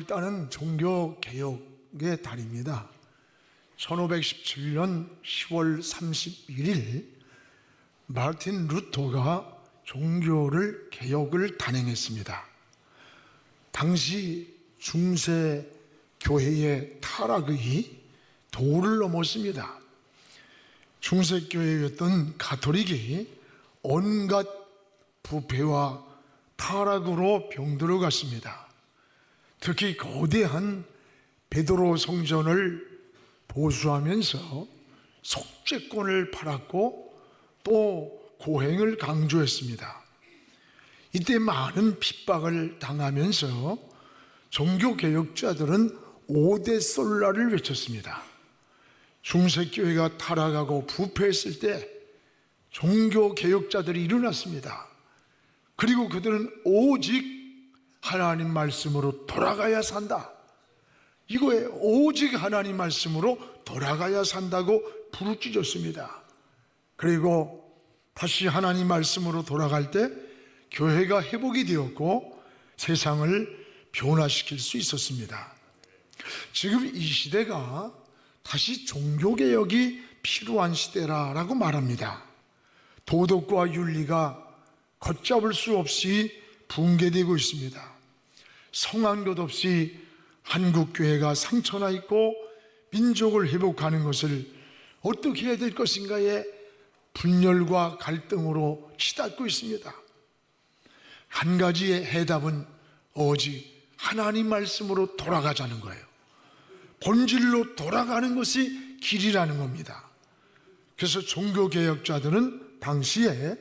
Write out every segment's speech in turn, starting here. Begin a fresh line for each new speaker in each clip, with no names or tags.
10월 달은 종교개혁의 달입니다. 1517년 10월 31일 마르틴 루터가 종교를 개혁을 단행했습니다. 당시 중세 교회의 타락의 도를 넘었습니다. 중세 교회였던 가톨릭이 온갖 부패와 타락으로 병들어 갔습니다. 특히 거대한 베드로 성전을 보수하면서 속죄권을 팔았고 또 고행을 강조했습니다. 이때 많은 핍박을 당하면서 종교개혁자들은 5대 솔라를 외쳤습니다. 중세교회가 타락하고 부패했을 때 종교개혁자들이 일어났습니다. 그리고 그들은 오직 하나님 말씀으로 돌아가야 산다. 이거에 오직 하나님 말씀으로 돌아가야 산다고 부르짖었습니다. 그리고 다시 하나님 말씀으로 돌아갈 때 교회가 회복이 되었고 세상을 변화시킬 수 있었습니다. 지금 이 시대가 다시 종교개혁이 필요한 시대라고 말합니다. 도덕과 윤리가 걷잡을 수 없이 붕괴되고 있습니다. 성한 것 없이 한국교회가 상처나 있고 민족을 회복하는 것을 어떻게 해야 될 것인가에 분열과 갈등으로 치닫고 있습니다. 한 가지의 해답은 오직 하나님 말씀으로 돌아가자는 거예요. 본질로 돌아가는 것이 길이라는 겁니다. 그래서 종교개혁자들은 당시에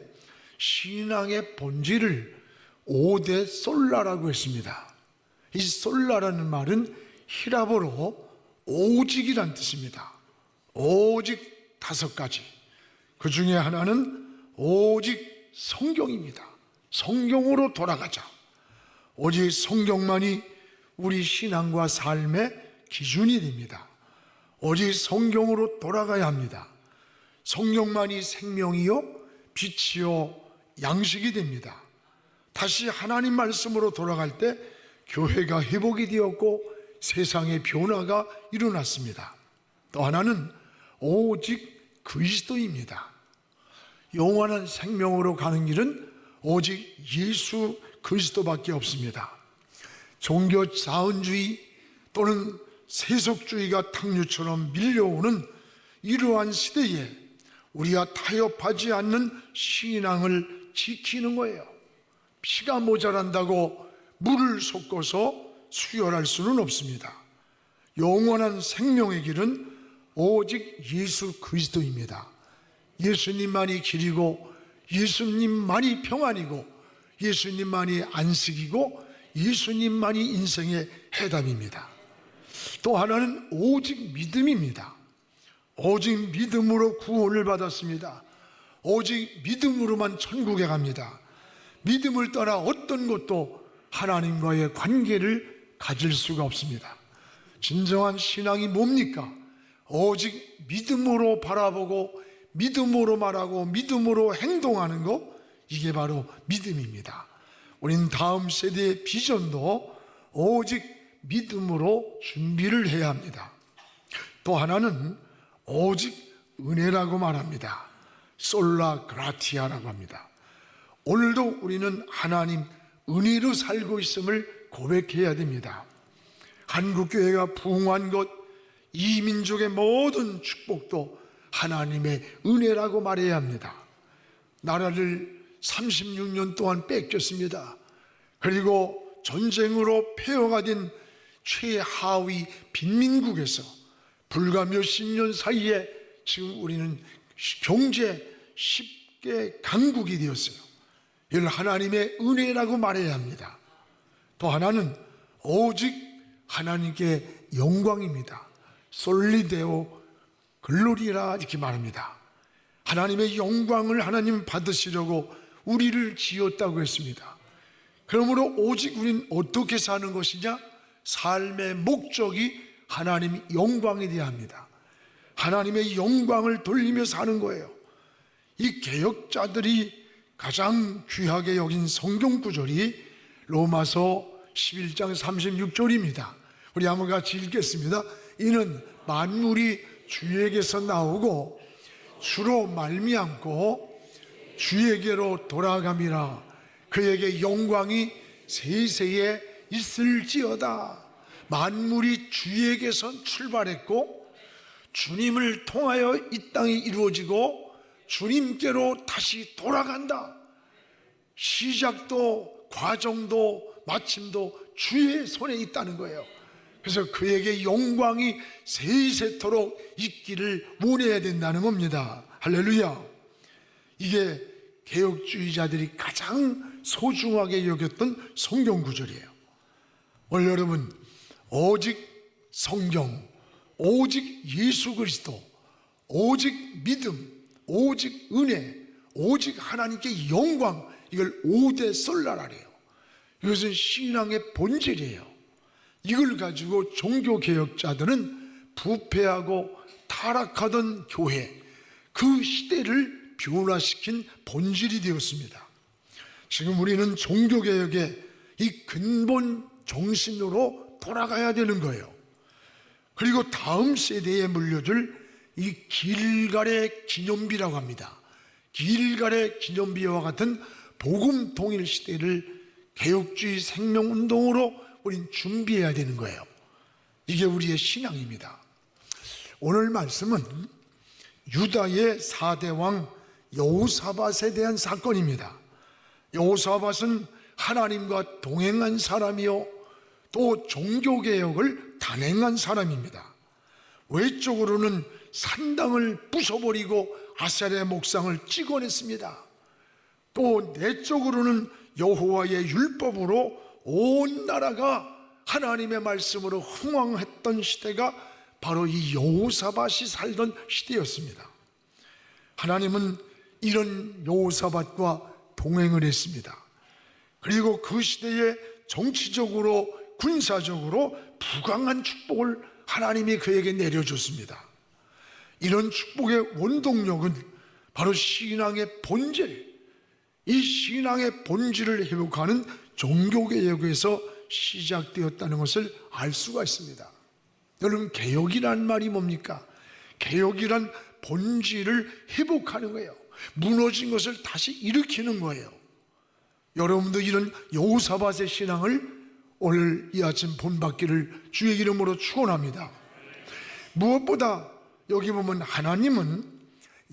신앙의 본질을 5대 솔라라고 했습니다. 이 솔라라는 말은 히라보로 오직이란 뜻입니다. 오직 5가지. 그 중에 하나는 오직 성경입니다. 성경으로 돌아가자. 오직 성경만이 우리 신앙과 삶의 기준이 됩니다. 오직 성경으로 돌아가야 합니다. 성경만이 생명이요 빛이요 양식이 됩니다. 다시 하나님 말씀으로 돌아갈 때 교회가 회복이 되었고 세상의 변화가 일어났습니다. 또 하나는 오직 그리스도입니다. 영원한 생명으로 가는 길은 오직 예수 그리스도밖에 없습니다. 종교 자은주의 또는 세속주의가 탕류처럼 밀려오는 이러한 시대에 우리가 타협하지 않는 신앙을 지키는 거예요. 피가 모자란다고 물을 섞어서 수혈할 수는 없습니다. 영원한 생명의 길은 오직 예수 그리스도입니다. 예수님만이 길이고 예수님만이 평안이고 예수님만이 안식이고 예수님만이 인생의 해답입니다. 또 하나는 오직 믿음입니다. 오직 믿음으로 구원을 받았습니다. 오직 믿음으로만 천국에 갑니다. 믿음을 떠나 어떤 것도 하나님과의 관계를 가질 수가 없습니다. 진정한 신앙이 뭡니까? 오직 믿음으로 바라보고 믿음으로 말하고 믿음으로 행동하는 것, 이게 바로 믿음입니다. 우린 다음 세대의 비전도 오직 믿음으로 준비를 해야 합니다. 또 하나는 오직 은혜라고 말합니다. 솔라 그라티아라고 합니다. 오늘도 우리는 하나님 은혜로 살고 있음을 고백해야 됩니다. 한국교회가 부흥한 것, 이 민족의 모든 축복도 하나님의 은혜라고 말해야 합니다. 나라를 36년 동안 뺏겼습니다. 그리고 전쟁으로 폐허가 된 최하위 빈민국에서 불과 몇십 년 사이에 지금 우리는 경제 쉽게 강국이 되었어요. 이걸 하나님의 은혜라고 말해야 합니다. 또 하나는 오직 하나님께 영광입니다. 솔리데오 글로리라 이렇게 말합니다. 하나님의 영광을 하나님 받으시려고 우리를 지었다고 했습니다. 그러므로 오직 우리는 어떻게 사는 것이냐? 삶의 목적이 하나님 영광이 되어야 합니다. 하나님의 영광을 돌리며 사는 거예요. 이 개혁자들이 가장 귀하게 여긴 성경 구절이 로마서 11장 36절입니다. 우리 한번 같이 읽겠습니다. 이는 만물이 주에게서 나오고 주로 말미암고 주에게로 돌아감이라. 그에게 영광이 세세에 있을지어다. 만물이 주에게서 출발했고 주님을 통하여 이 땅이 이루어지고 주님께로 다시 돌아간다. 시작도 과정도 마침도 주의 손에 있다는 거예요. 그래서 그에게 영광이 세세토록 있기를 원해야 된다는 겁니다. 할렐루야. 이게 개혁주의자들이 가장 소중하게 여겼던 성경 구절이에요. 오늘 여러분, 오직 성경, 오직 예수 그리스도, 오직 믿음, 오직 은혜, 오직 하나님께 영광, 이걸 5대 설날하래요. 이것은 신앙의 본질이에요. 이걸 가지고 종교개혁자들은 부패하고 타락하던 교회, 그 시대를 변화시킨 본질이 되었습니다. 지금 우리는 종교개혁의 이 근본 정신으로 돌아가야 되는 거예요. 그리고 다음 세대에 물려줄 이 길갈의 기념비라고 합니다. 길갈의 기념비와 같은 복음 통일 시대를 개혁주의 생명운동으로 우린 준비해야 되는 거예요. 이게 우리의 신앙입니다. 오늘 말씀은 유다의 4대 왕 여호사밧에 대한 사건입니다. 여호사밧은 하나님과 동행한 사람이요 또 종교개혁을 단행한 사람입니다. 외적으로는 산당을 부숴버리고 아세라 목상을 찍어냈습니다. 또 내적으로는 여호와의 율법으로 온 나라가 하나님의 말씀으로 흥왕했던 시대가 바로 이 여호사밧이 살던 시대였습니다. 하나님은 이런 여호사밧과 동행을 했습니다. 그리고 그 시대에 정치적으로 군사적으로 부강한 축복을 하나님이 그에게 내려줬습니다. 이런 축복의 원동력은 바로 신앙의 본질, 이 신앙의 본질을 회복하는 종교개혁에서 시작되었다는 것을 알 수가 있습니다. 여러분, 개혁이란 말이 뭡니까? 개혁이란 본질을 회복하는 거예요. 무너진 것을 다시 일으키는 거예요. 여러분도 이런 여호사밧의 신앙을 오늘 이 아침 본받기를 주의 이름으로 축원합니다. 무엇보다 여기 보면 하나님은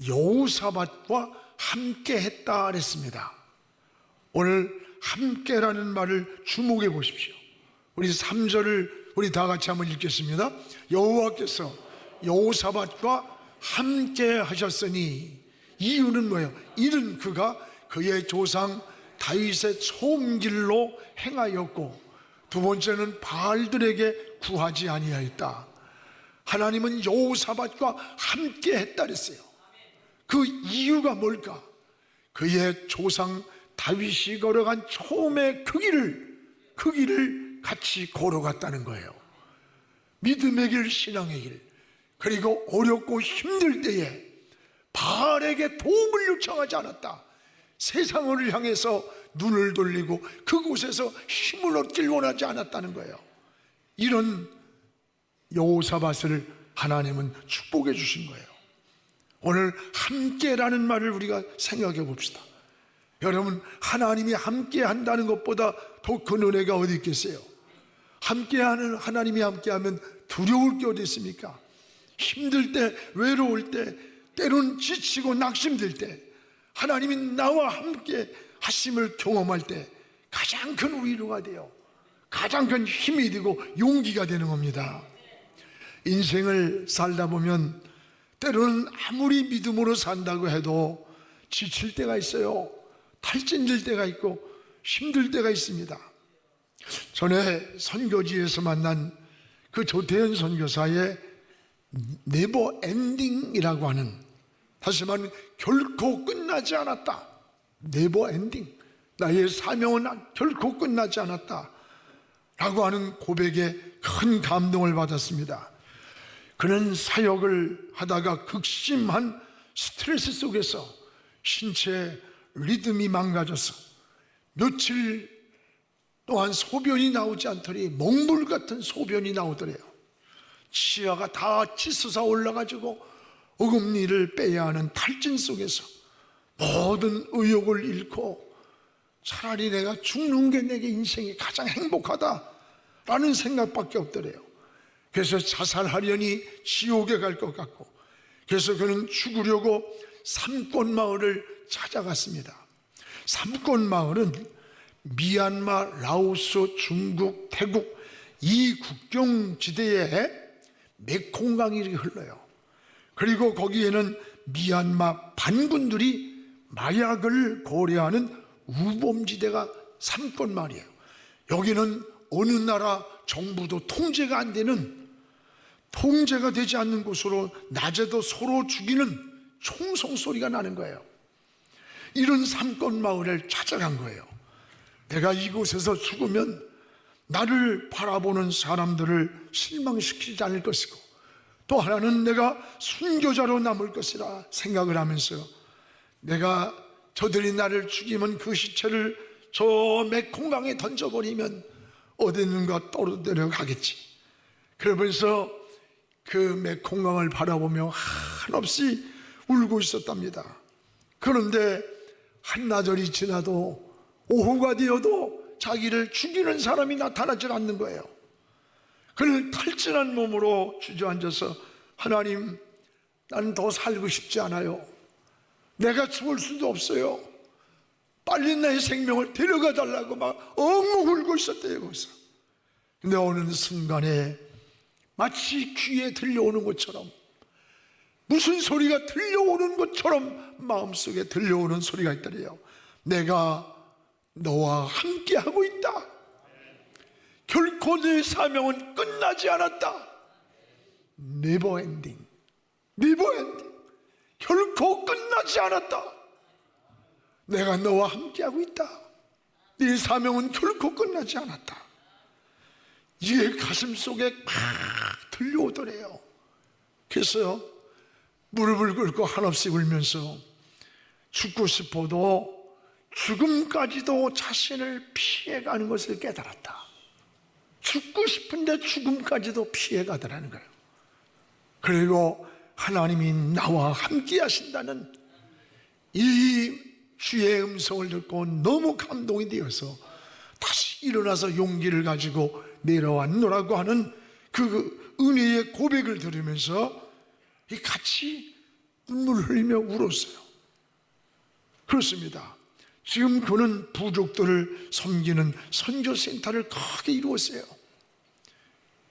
여호사밧과 함께 했다 그랬습니다. 오늘 함께라는 말을 주목해 보십시오. 우리 3절을 우리 다 같이 한번 읽겠습니다. 여호와께서 여호사밧과 함께 하셨으니, 이유는 뭐예요? 이는 그가 그의 조상 다윗의 소음길로 행하였고 두 번째는 바알들에게 구하지 아니하였다. 하나님은 여호사밧과 함께 했다 그랬어요. 그 이유가 뭘까? 그의 조상 다윗이 걸어간 처음의 그 길을 같이 걸어갔다는 거예요. 믿음의 길, 신앙의 길. 그리고 어렵고 힘들 때에 바알에게 도움을 요청하지 않았다. 세상을 향해서 눈을 돌리고 그곳에서 힘을 얻길 원하지 않았다는 거예요. 이런 여호사밧을 하나님은 축복해 주신 거예요. 오늘 함께라는 말을 우리가 생각해 봅시다. 여러분, 하나님이 함께 한다는 것보다 더 큰 은혜가 어디 있겠어요? 함께하는 하나님이 함께하면 두려울 게 어디 있습니까? 힘들 때, 외로울 때, 때로는 지치고 낙심될 때 하나님이 나와 함께 하심을 경험할 때 가장 큰 위로가 돼요. 가장 큰 힘이 되고 용기가 되는 겁니다. 인생을 살다 보면 때로는 아무리 믿음으로 산다고 해도 지칠 때가 있어요. 탈진될 때가 있고 힘들 때가 있습니다. 전에 선교지에서 만난 그 조태현 선교사의 네버 엔딩이라고 하는, 다시 말하면 결코 끝나지 않았다. 네버 엔딩, 나의 사명은 결코 끝나지 않았다 라고 하는 고백에 큰 감동을 받았습니다. 그는 사역을 하다가 극심한 스트레스 속에서 신체 리듬이 망가져서 며칠 또한 소변이 나오지 않더니 먹물 같은 소변이 나오더래요. 치아가 다 치솟아 올라가지고 어금니를 빼야 하는 탈진 속에서 모든 의욕을 잃고 차라리 내가 죽는 게 내게 인생이 가장 행복하다라는 생각밖에 없더래요. 그래서 자살하려니 지옥에 갈 것 같고, 그래서 그는 죽으려고 삼권마을을 찾아갔습니다. 삼권마을은 미얀마, 라오스, 중국, 태국 이 국경지대에 메콩강이 흘러요. 그리고 거기에는 미얀마 반군들이 마약을 거래하는 우범지대가 삼권마을이에요. 여기는 어느 나라 정부도 통제가 안 되는, 통제가 되지 않는 곳으로 낮에도 서로 죽이는 총성 소리가 나는 거예요. 이런 삼권마을을 찾아간 거예요. 내가 이곳에서 죽으면 나를 바라보는 사람들을 실망시키지 않을 것이고, 또 하나는 내가 순교자로 남을 것이라 생각을 하면서, 내가 저들이 나를 죽이면 그 시체를 저 메콩강에 던져버리면 어디든가 떨어져 가겠지. 그러면서 그 메콩강을 바라보며 한없이 울고 있었답니다. 그런데 한나절이 지나도 오후가 되어도 자기를 죽이는 사람이 나타나질 않는 거예요. 그는 탈진한 몸으로 주저앉아서, 하나님, 나는 더 살고 싶지 않아요. 내가 죽을 수도 없어요. 빨리 내 생명을 데려가 달라고 막 엉엉 울고 있었대요, 거기서. 근데 어느 순간에 마치 귀에 들려오는 것처럼, 무슨 소리가 들려오는 것처럼 마음속에 들려오는 소리가 있더래요. 내가 너와 함께하고 있다. 결코 내 사명은 끝나지 않았다. Never ending. Never ending. 결코 끝나지 않았다. 내가 너와 함께하고 있다. 네 사명은 결코 끝나지 않았다. 이게 가슴 속에 막 들려오더래요. 그래서 무릎을 꿇고 한없이 울면서, 죽고 싶어도 죽음까지도 자신을 피해가는 것을 깨달았다. 죽고 싶은데 죽음까지도 피해가더라는 거예요. 그리고 하나님이 나와 함께 하신다는 이 주의 음성을 듣고 너무 감동이 되어서 다시 일어나서 용기를 가지고 내려왔노라고 하는 그 은혜의 고백을 들으면서 같이 눈물을 흘리며 울었어요. 그렇습니다. 지금 그는 부족들을 섬기는 선교센터를 크게 이루었어요.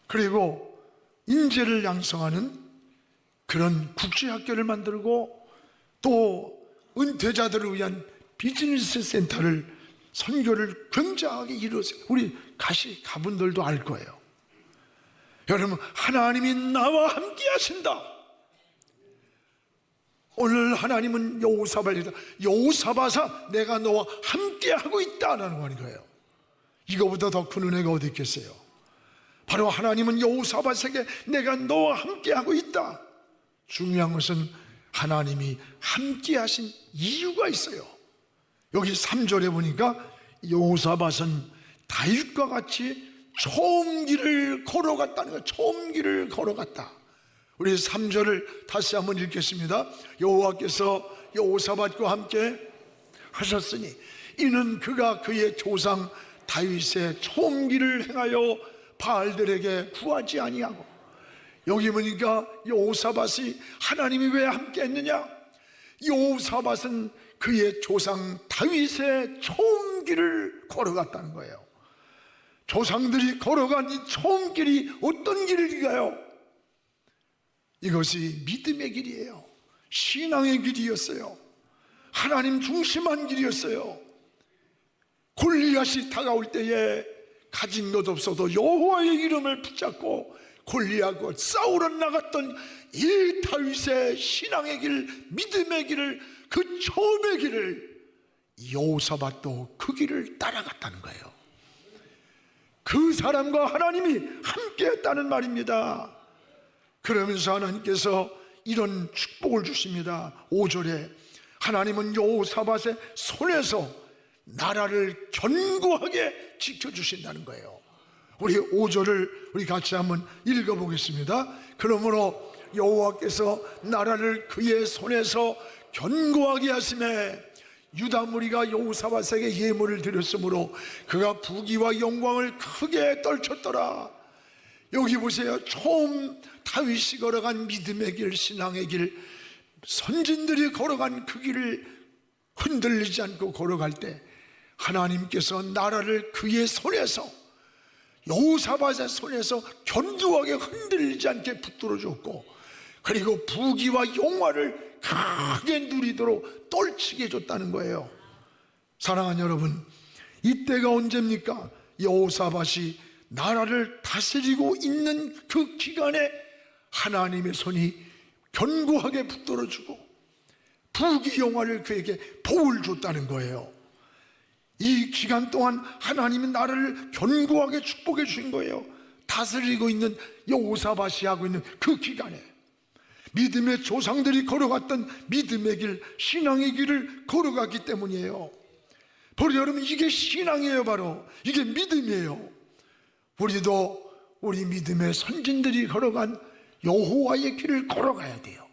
그리고 인재를 양성하는 그런 국제학교를 만들고, 또 은퇴자들을 위한 비즈니스 센터를, 선교를 굉장하게 이루었어요. 우리 가신 분들도 알 거예요. 여러분, 하나님이 나와 함께 하신다. 오늘 하나님은 여호사밧아, 내가 너와 함께하고 있다라는 거예요. 이거보다 더 큰 은혜가 어디 있겠어요. 바로 하나님은 여호사밧에게 내가 너와 함께하고 있다. 중요한 것은 하나님이 함께하신 이유가 있어요. 여기 3절에 보니까 여호사밧은 다윗과 같이 처음 길을 걸어갔다는 거예요. 처음 길을 걸어갔다. 우리 3절을 다시 한번 읽겠습니다. 여호와께서 여호사밧과 함께 하셨으니 이는 그가 그의 조상 다윗의 처음 길을 행하여 바알들에게 구하지 아니하고. 여기 보니까 여호사밧이 하나님이 왜 함께 했느냐? 여호사밧은 그의 조상 다윗의 처음 길을 걸어갔다는 거예요. 조상들이 걸어간 이 처음 길이 어떤 길일까요? 이것이 믿음의 길이에요. 신앙의 길이었어요. 하나님 중심한 길이었어요. 골리앗이 다가올 때에 가진 것 없어도 여호와의 이름을 붙잡고 골리앗과 싸우러 나갔던 이 다윗의 신앙의 길, 믿음의 길을, 그 처음의 길을 여호사밧도 그 길을 따라갔다는 거예요. 그 사람과 하나님이 함께했다는 말입니다. 그러면서 하나님께서 이런 축복을 주십니다. 5절에 하나님은 여호사밧의 손에서 나라를 견고하게 지켜주신다는 거예요. 우리 5절을 우리 같이 한번 읽어보겠습니다. 그러므로 여호와께서 나라를 그의 손에서 견고하게 하심에 유다 무리가 여호사밧에게 예물을 드렸으므로 그가 부귀와 영광을 크게 떨쳤더라. 여기 보세요. 처음 다윗이 걸어간 믿음의 길, 신앙의 길, 선진들이 걸어간 그 길을 흔들리지 않고 걸어갈 때 하나님께서 나라를 그의 손에서, 여호사밧의 손에서 견고하게 흔들리지 않게 붙들어 줬고, 그리고 부귀와 영화를 크게 누리도록 떨치게 해줬다는 거예요. 사랑하는 여러분, 이때가 언제입니까? 여호사밧이 나라를 다스리고 있는 그 기간에 하나님의 손이 견고하게 붙들어주고 부귀 영화를 그에게 복을 줬다는 거예요. 이 기간 동안 하나님이 나라를 견고하게 축복해 주신 거예요. 다스리고 있는 여호사밧이 하고 있는 그 기간에 믿음의 조상들이 걸어갔던 믿음의 길, 신앙의 길을 걸어갔기 때문이에요. 바로 여러분, 이게 신앙이에요. 바로 이게 믿음이에요. 우리도 우리 믿음의 선진들이 걸어간 여호와의 길을 걸어가야 돼요.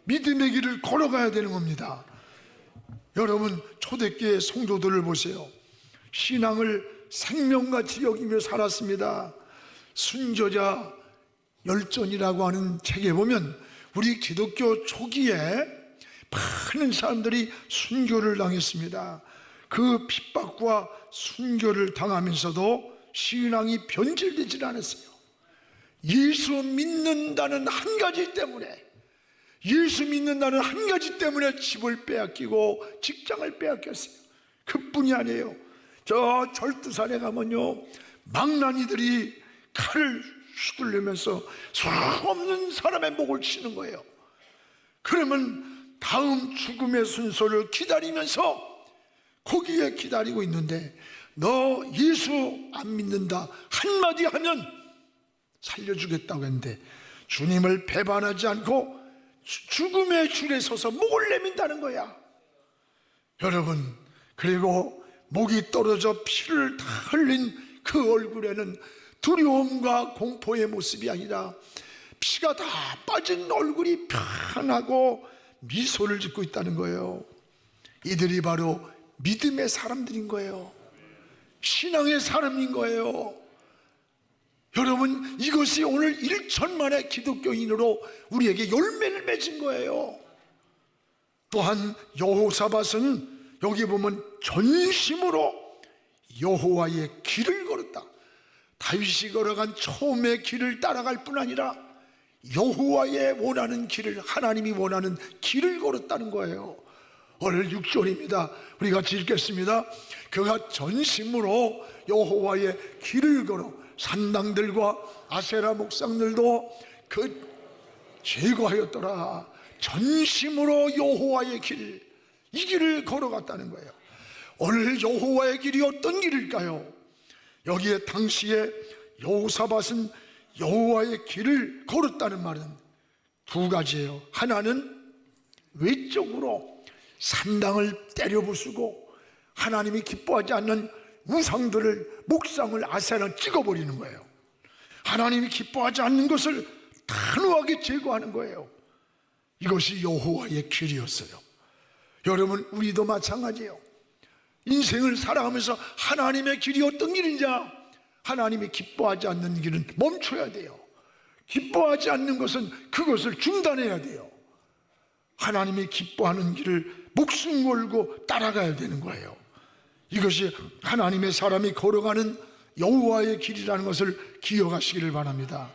믿음의 길을 걸어가야 되는 겁니다. 여러분, 초대교회 성도들을 보세요. 신앙을 생명같이 여기며 살았습니다. 순교자 열전이라고 하는 책에 보면 우리 기독교 초기에 많은 사람들이 순교를 당했습니다. 그 핍박과 순교를 당하면서도 신앙이 변질되질 않았어요. 예수 믿는다는 한 가지 때문에, 예수 믿는다는 한 가지 때문에 집을 빼앗기고 직장을 빼앗겼어요. 그뿐이 아니에요. 저 절두산에 가면요, 망나니들이 칼을 휘둘르면서 수없는 사람의 목을 치는 거예요. 그러면 다음 죽음의 순서를 기다리면서 거기에 기다리고 있는데, 너 예수 안 믿는다 한마디 하면 살려주겠다고 했는데 주님을 배반하지 않고 죽음의 줄에 서서 목을 내민다는 거야. 여러분, 그리고 목이 떨어져 피를 다 흘린 그 얼굴에는 두려움과 공포의 모습이 아니라 피가 다 빠진 얼굴이 편하고 미소를 짓고 있다는 거예요. 이들이 바로 믿음의 사람들인 거예요. 신앙의 사람인 거예요. 여러분, 이것이 오늘 1천만의 기독교인으로 우리에게 열매를 맺은 거예요. 또한 여호사밧은 여기 보면 전심으로 여호와의 길을 걸었다. 다윗이 걸어간 처음의 길을 따라갈 뿐 아니라 여호와의 원하는 길을, 하나님이 원하는 길을 걸었다는 거예요. 오늘 6절입니다. 우리 같이 읽겠습니다. 그가 전심으로 여호와의 길을 걸어 산당들과 아세라 목상들도 그 제거하였더라. 전심으로 여호와의 길, 이 길을 걸어갔다는 거예요. 오늘 여호와의 길이 어떤 길일까요? 여기에 당시에 여호사밧은 여호와의 길을 걸었다는 말은 두 가지예요. 하나는 외적으로 산당을 때려 부수고 하나님이 기뻐하지 않는 우상들을, 목상을, 아세라를 찍어버리는 거예요. 하나님이 기뻐하지 않는 것을 단호하게 제거하는 거예요. 이것이 여호와의 길이었어요. 여러분, 우리도 마찬가지예요. 인생을 살아가면서 하나님의 길이 어떤 길인지, 하나님이 기뻐하지 않는 길은 멈춰야 돼요. 기뻐하지 않는 것은 그것을 중단해야 돼요. 하나님이 기뻐하는 길을 목숨 걸고 따라가야 되는 거예요. 이것이 하나님의 사람이 걸어가는 여호와의 길이라는 것을 기억하시기를 바랍니다.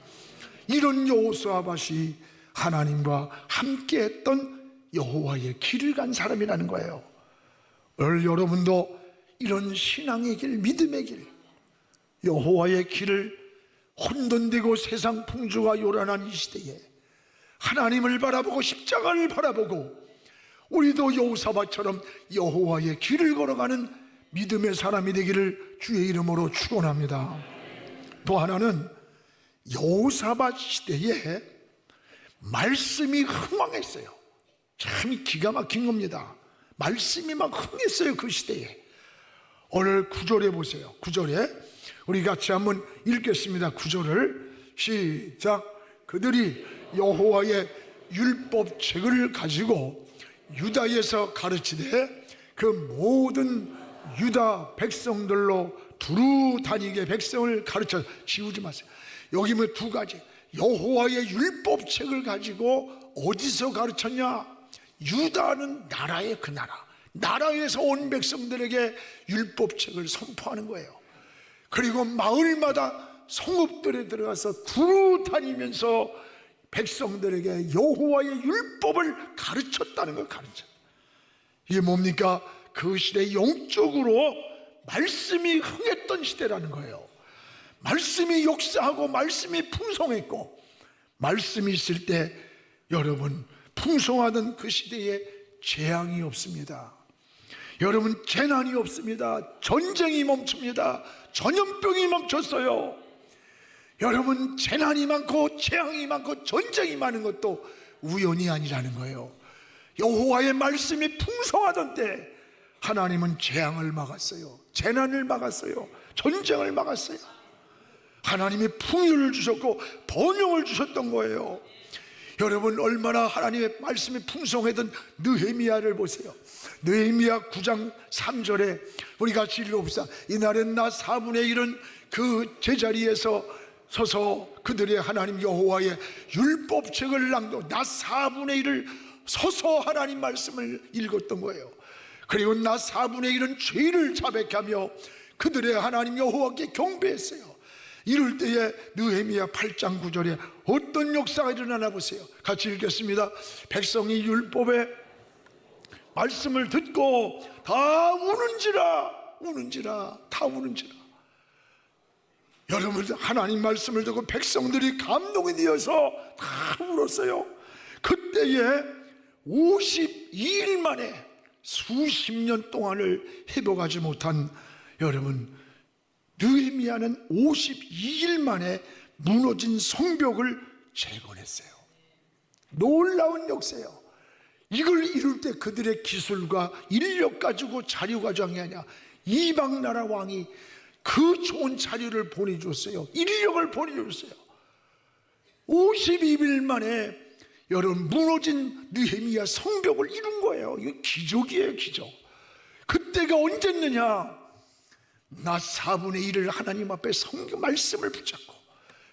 이런 여호사밧이 하나님과 함께했던 여호와의 길을 간 사람이라는 거예요. 오늘 여러분도 이런 신앙의 길, 믿음의 길, 여호와의 길을 혼돈되고 세상 풍조가 요란한 이 시대에 하나님을 바라보고 십자가를 바라보고 우리도 여호사밧처럼 여호와의 길을 걸어가는 믿음의 사람이 되기를 주의 이름으로 축원합니다. 또 하나는 여호사밧 시대에 말씀이 흥왕했어요. 참 기가 막힌 겁니다. 말씀이 막 흥했어요. 그 시대에 오늘 9절에 보세요. 9절에 우리 같이 한번 읽겠습니다. 9절을 시작. 그들이 여호와의 율법책을 가지고 유다에서 가르치되 그 모든 유다 백성들로 두루 다니게 백성을 가르쳐. 지우지 마세요. 여기 뭐 두 가지. 여호와의 율법책을 가지고 어디서 가르쳤냐? 유다는 나라의 그 나라에서 온 백성들에게 율법책을 선포하는 거예요. 그리고 마을마다 성읍들에 들어가서 두루 다니면서 백성들에게 여호와의 율법을 가르쳤다는 걸 가르쳐. 이게 뭡니까? 그 시대 영적으로 말씀이 흥했던 시대라는 거예요. 말씀이 역사하고 말씀이 풍성했고, 말씀이 있을 때 여러분 풍성하던 그 시대에 재앙이 없습니다. 여러분 재난이 없습니다. 전쟁이 멈춥니다. 전염병이 멈췄어요. 여러분 재난이 많고 재앙이 많고 전쟁이 많은 것도 우연이 아니라는 거예요. 여호와의 말씀이 풍성하던 때 하나님은 재앙을 막았어요. 재난을 막았어요. 전쟁을 막았어요. 하나님이 풍요를 주셨고 번영을 주셨던 거예요. 여러분 얼마나 하나님의 말씀이 풍성하던 느헤미야를 보세요. 느헤미야 9장 3절에 우리 같이 읽어봅시다. 이날은 나 4분의 1은 그 제자리에서 서서 그들의 하나님 여호와의 율법책을 낭독. 나 4분의 1을 서서 하나님 말씀을 읽었던 거예요. 그리고 나 4분의 1은 죄를 자백하며 그들의 하나님 여호와께 경배했어요. 이럴 때에 느헤미야 8장 9절에 어떤 역사가 일어나나 보세요. 같이 읽겠습니다. 백성이 율법의 말씀을 듣고 다 우는지라 다 우는지라. 여러분 하나님 말씀을 듣고 백성들이 감동이 되어서 다 울었어요. 그때에 52일 만에 수십 년 동안을 회복하지 못한 여러분 느헤미야는 52일 만에 무너진 성벽을 재건했어요. 놀라운 역사예요. 이걸 이룰 때 그들의 기술과 인력 가지고 자료 가져온 게 아니라 이방 나라 왕이 그 좋은 자료를 보내줬어요. 인력을 보내줬어요. 52일 만에 여러분 무너진 느헤미야 성벽을 이룬 거예요. 이거 기적이에요, 기적. 그때가 언제였느냐? 나 4분의 1을 하나님 앞에 성경 말씀을 붙잡고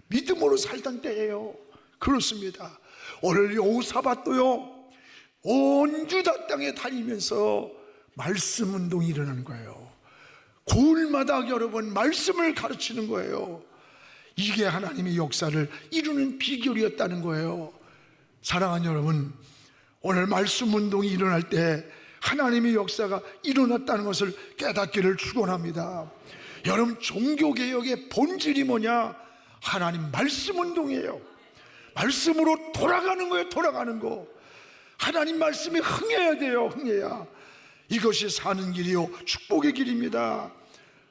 믿음으로 살던 때예요. 그렇습니다. 오늘 여호사밧도요 온 유다 땅에 다니면서 말씀 운동이 일어나는 거예요. 고을마다 여러분 말씀을 가르치는 거예요. 이게 하나님의 역사를 이루는 비결이었다는 거예요. 사랑하는 여러분, 오늘 말씀 운동이 일어날 때 하나님의 역사가 일어났다는 것을 깨닫기를 축원합니다. 여러분 종교개혁의 본질이 뭐냐? 하나님 말씀 운동이에요. 말씀으로 돌아가는 거예요. 돌아가는 거. 하나님 말씀이 흥해야 돼요. 흥해야. 이것이 사는 길이요 축복의 길입니다.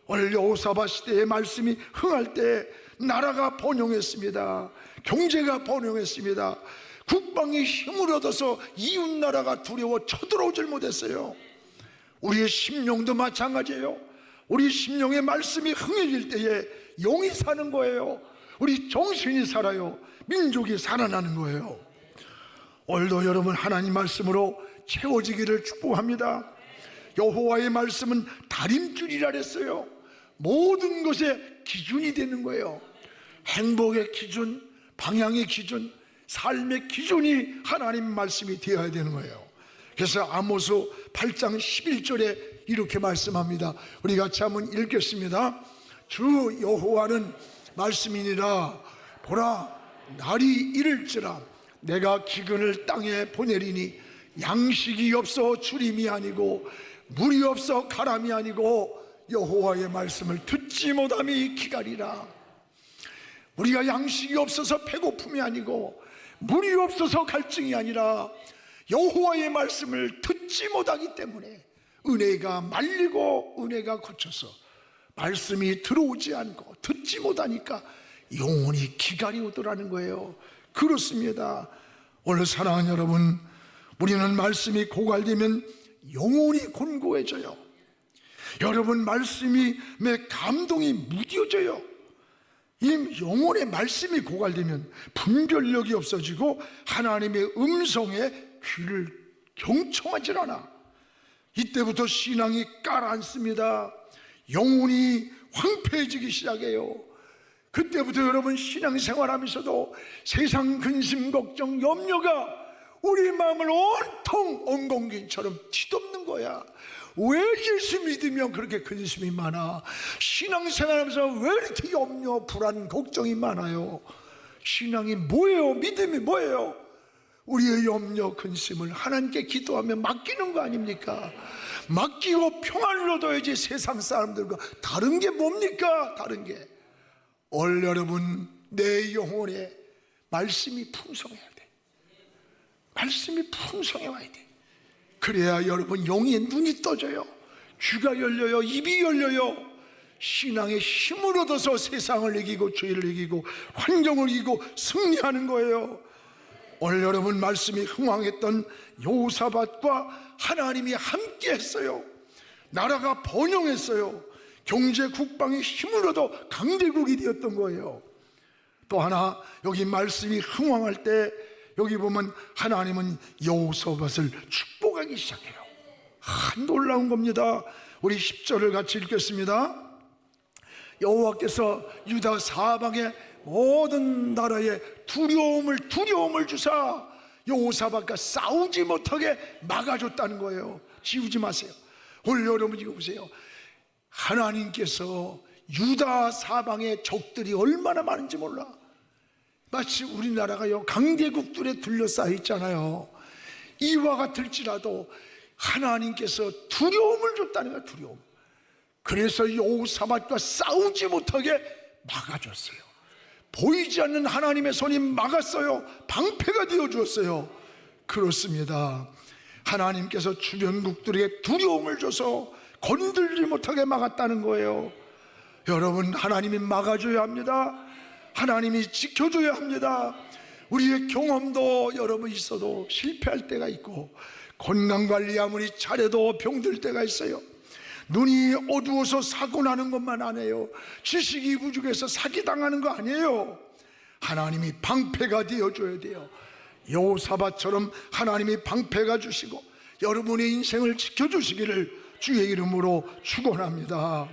오늘 여호사밧 시대의 말씀이 흥할 때 나라가 번영했습니다. 경제가 번영했습니다. 국방이 힘을 얻어서 이웃나라가 두려워 쳐들어오질 못했어요. 우리의 심령도 마찬가지예요. 우리 심령의 말씀이 흥해질 때에 영이 사는 거예요. 우리 정신이 살아요. 민족이 살아나는 거예요. 오늘도 여러분 하나님 말씀으로 채워지기를 축복합니다. 여호와의 말씀은 다림줄이라 그랬어요. 모든 것의 기준이 되는 거예요. 행복의 기준, 방향의 기준, 삶의 기준이 하나님 말씀이 되어야 되는 거예요. 그래서 아모스 8장 11절에 이렇게 말씀합니다. 우리 같이 한번 읽겠습니다. 주 여호와는 말씀이니라. 보라 날이 이를지라 내가 기근을 땅에 보내리니 양식이 없어 주림이 아니고 물이 없어 가람이 아니고 여호와의 말씀을 듣지 못함이 기갈이라. 우리가 양식이 없어서 배고픔이 아니고 물이 없어서 갈증이 아니라 여호와의 말씀을 듣지 못하기 때문에 은혜가 말리고 은혜가 거쳐서 말씀이 들어오지 않고 듣지 못하니까 영혼이 기갈이 오더라는 거예요. 그렇습니다. 오늘 사랑하는 여러분, 우리는 말씀이 고갈되면 영혼이 곤고해져요. 여러분, 말씀이 내 감동이 무뎌져요. 이 영혼의 말씀이 고갈되면 분별력이 없어지고 하나님의 음성에 귀를 경청하질 않아. 이때부터 신앙이 가라앉습니다. 영혼이 황폐해지기 시작해요. 그때부터 여러분, 신앙생활하면서도 세상 근심, 걱정, 염려가 우리 마음을 온통 엉겅퀴처럼 뒤덮는 거야. 왜 예수 믿으면 그렇게 근심이 많아? 신앙생활하면서 왜 이렇게 염려, 불안, 걱정이 많아요? 신앙이 뭐예요? 믿음이 뭐예요? 우리의 염려, 근심을 하나님께 기도하며 맡기는 거 아닙니까? 맡기고 평안을 얻어야지. 세상 사람들과 다른 게 뭡니까? 다른 게 여러분, 내 영혼에 말씀이 풍성해야 돼. 말씀이 풍성해 와야 돼. 그래야 여러분, 영의 눈이 떠져요. 귀가 열려요. 입이 열려요. 신앙의 힘을 얻어서 세상을 이기고 죄를 이기고 환경을 이기고 승리하는 거예요. 오늘 여러분, 말씀이 흥왕했던 여호사밧과 하나님이 함께 했어요. 나라가 번영했어요. 경제 국방의 힘을 얻어 강대국이 되었던 거예요. 또 하나, 여기 말씀이 흥왕할 때 여기 보면 하나님은 여호사밧을 축복하기 시작해요. 놀라운 겁니다. 우리 10절을 같이 읽겠습니다. 여호와께서 유다 사방의 모든 나라에 두려움을 주사 여호사밧과 싸우지 못하게 막아줬다는 거예요. 지우지 마세요. 오늘 여러분, 이거 보세요. 하나님께서 유다 사방의 적들이 얼마나 많은지 몰라. 마치 우리나라가요, 강대국들에 둘러싸여 있잖아요. 이와 같을지라도 하나님께서 두려움을 줬다는 거야. 두려움. 그래서 여호사밧과 싸우지 못하게 막아줬어요. 보이지 않는 하나님의 손이 막았어요. 방패가 되어주었어요. 그렇습니다. 하나님께서 주변국들에게 두려움을 줘서 건들지 못하게 막았다는 거예요. 여러분, 하나님이 막아줘야 합니다. 하나님이 지켜줘야 합니다. 우리의 경험도 여러분 있어도 실패할 때가 있고, 건강관리 아무리 잘해도 병들 때가 있어요. 눈이 어두워서 사고 나는 것만 아니에요. 지식이 부족해서 사기당하는 거 아니에요. 하나님이 방패가 되어줘야 돼요. 여호사밧처럼 하나님이 방패가 주시고 여러분의 인생을 지켜주시기를 주의 이름으로 축원합니다.